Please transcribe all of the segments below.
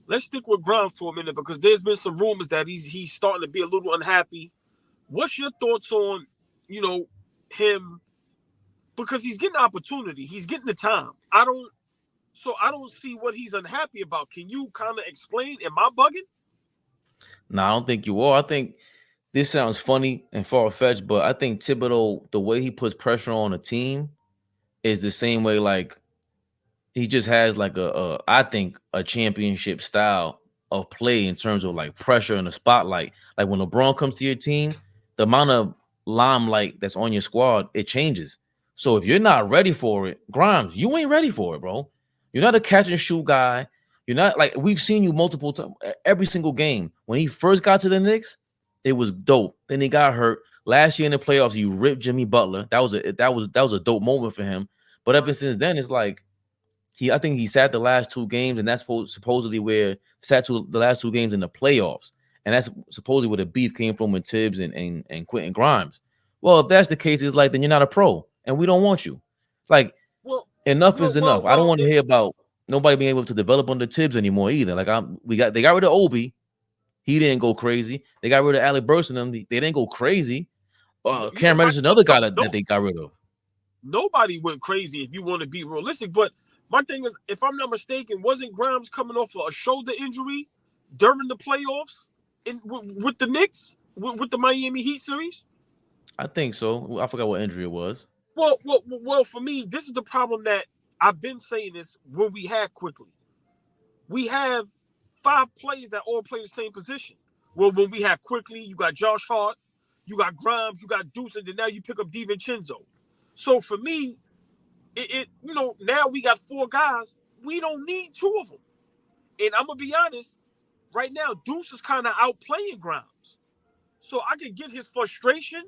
let's stick with Grimes for a minute because there's been some rumors that he's starting to be a little unhappy. What's your thoughts on, him? Because he's getting the opportunity, he's getting the time. I don't see what he's unhappy about. Can you kind of explain? Am I bugging? No, I don't think you are. I think this sounds funny and far-fetched, but I think Thibodeau, the way he puts pressure on a team is the same way, like, he just has like I think a championship style of play in terms of like pressure in the spotlight. Like when LeBron comes to your team, the amount of limelight that's on your squad, it changes. So if you're not ready for it, Grimes, you ain't ready for it, bro. You're not a catch and shoot guy. You're not, like, we've seen you multiple times, every single game. When he first got to the Knicks, it was dope. Then he got hurt. Last year in the playoffs, you ripped Jimmy Butler. That was a dope moment for him. But ever since then, it's like I think he sat the last two games, and that's supposedly where the last two games in the playoffs, and that's supposedly where the beef came from with Tibbs and Quentin Grimes. Well, if that's the case, it's like, then you're not a pro, and we don't want you. Like, enough is enough. I don't want to hear about nobody being able to develop under Tibbs anymore either. Like, they got rid of Obi, he didn't go crazy. They got rid of Alec Burks and them, they didn't go crazy. Cam Reddish is another guy that they got rid of. Nobody went crazy if you want to be realistic, but my thing is, if I'm not mistaken, wasn't Grimes coming off of a shoulder injury during the playoffs with the Knicks, with the Miami Heat series? I think so. I forgot what injury it was. Well, for me, this is the problem that I've been saying this when we had Quickly. We have 5 players that all play the same position. Well, when we had Quickly, you got Josh Hart, you got Grimes, you got Deuce, and then now you pick up DiVincenzo. So for me, now we got 4 guys. We don't need 2 of them. And I'm going to be honest, right now, Deuce is kind of outplaying Grimes. So I can get his frustration,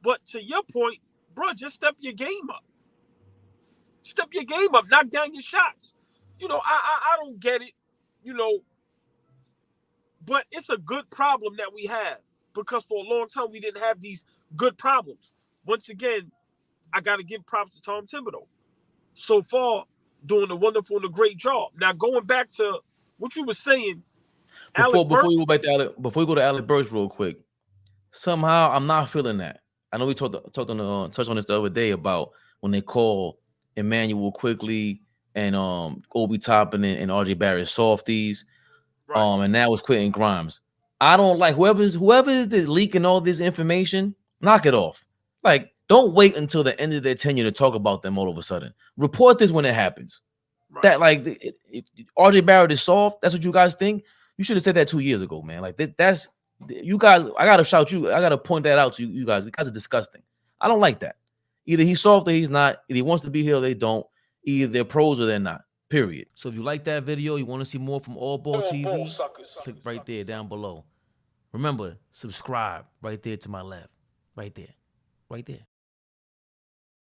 but to your point, bro, just step your game up. Step your game up, knock down your shots. I don't get it, but it's a good problem that we have because for a long time we didn't have these good problems. Once again, I got to give props to Tom Thibodeau. So far, doing a wonderful and a great job. Now, going back to what you were saying, before we go to Alec Burks real quick, somehow I'm not feeling that. I know we touched on this the other day about when they call Emmanuel Quickly and Obi Toppin and RJ Barrett softies, right. And now it's Quentin Grimes. I don't like whoever is leaking all this information. Knock it off. Like, don't wait until the end of their tenure to talk about them all of a sudden. Report this when it happens. Right. That, like, RJ Barrett is soft. That's what you guys think. You should have said that 2 years ago, man. Like, that's you guys. I gotta shout you. I gotta point that out to you guys. You guys are disgusting. I don't like that. Either he's soft or he's not. Either he wants to be here or they don't. Either they're pros or they're not. Period. So if you like that video, you want to see more from AllBall TV, click right there down below. Remember, subscribe right there to my left. Right there. Right there.